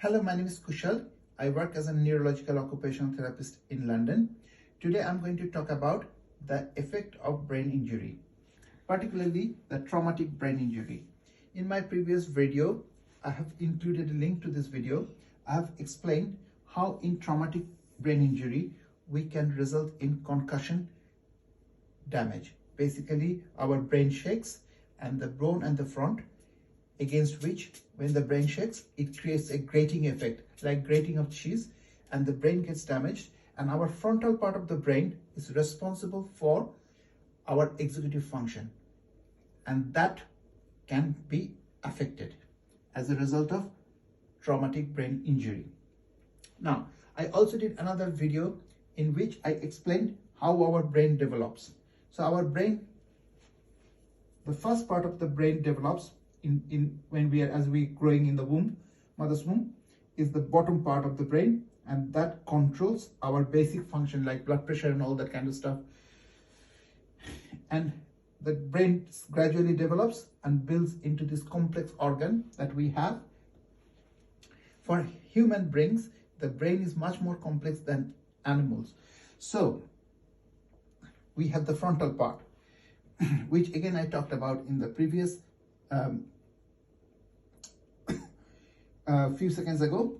Hello, my name is Kushal. I work as a neurological occupational therapist in London. Today I'm going to talk about the effect of brain injury, particularly the traumatic brain injury. In my previous video, I have included a link to this video. I have explained how in traumatic brain injury we can result in concussion damage. Basically, our brain shakes and the bone and the front, against which when the brain shakes, it creates a grating effect, like grating of cheese, and the brain gets damaged, and our frontal part of the brain is responsible for our executive function, and that can be affected as a result of traumatic brain injury. Now, I also did another video in which I explained how our brain develops. So our brain, the first part of the brain develops as we growing in the womb, mother's womb, is the bottom part of the brain, and that controls our basic function like blood pressure and all that kind of stuff. And the brain gradually develops and builds into this complex organ that we have. For human brains, the brain is much more complex than animals. So we have the frontal part, which again I talked about in the previous few seconds ago,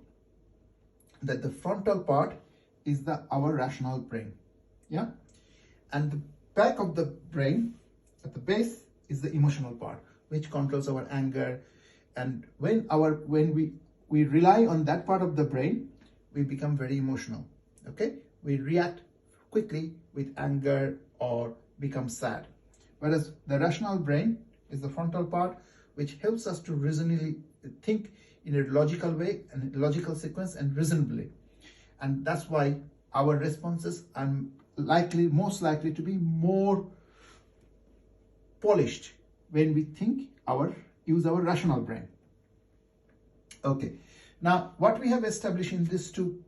that the frontal part is our rational brain, yeah, and the back of the brain at the base is the emotional part, which controls our anger. And when we rely on that part of the brain, we become very emotional. Okay, we react quickly with anger or become sad. Whereas the rational brain is the frontal part, which helps us to reasonably think in a logical way and logical sequence and reasonably. And that's why our responses are most likely to be more polished when we use our rational brain. Okay, now what we have established in these two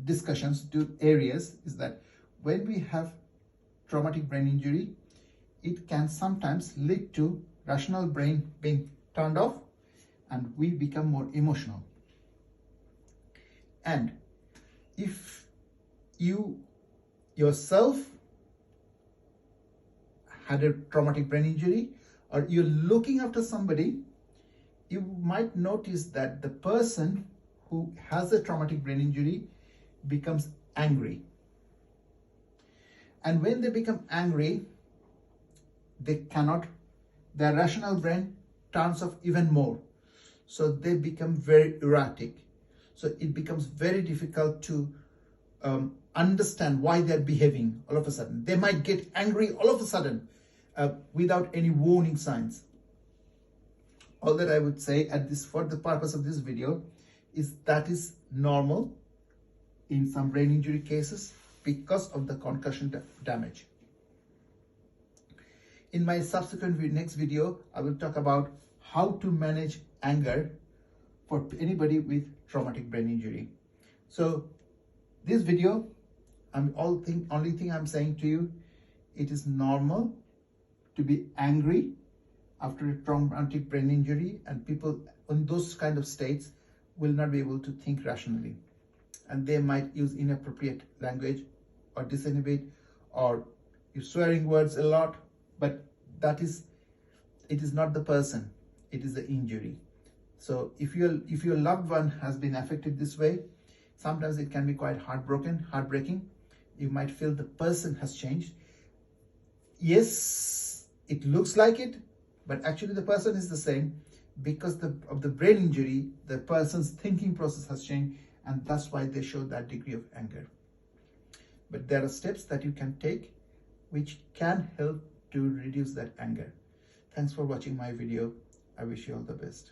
discussions, two areas, is that when we have traumatic brain injury, it can sometimes lead to rational brain being turned off and we become more emotional. And if you yourself had a traumatic brain injury or you're looking after somebody, you might notice that the person who has a traumatic brain injury becomes angry. And when they become angry, their rational brain turns off even more. So they become very erratic. So it becomes very difficult to understand why they're behaving all of a sudden. They might get angry all of a sudden without any warning signs. All that I would say for the purpose of this video is that is normal in some brain injury cases because of the concussion damage. In my subsequent next video, I will talk about how to manage anger for anybody with traumatic brain injury. So this video, only thing I'm saying to you, it is normal to be angry after a traumatic brain injury, and people in those kind of states will not be able to think rationally, and they might use inappropriate language or disinhibit or use swearing words a lot, but it is not the person, it is the injury. So if your loved one has been affected this way, sometimes it can be quite heartbreaking. You might feel the person has changed. Yes, it looks like it, but actually the person is the same. Because of the brain injury, the person's thinking process has changed, and that's why they show that degree of anger. But there are steps that you can take which can help to reduce that anger. Thanks for watching my video. I wish you all the best.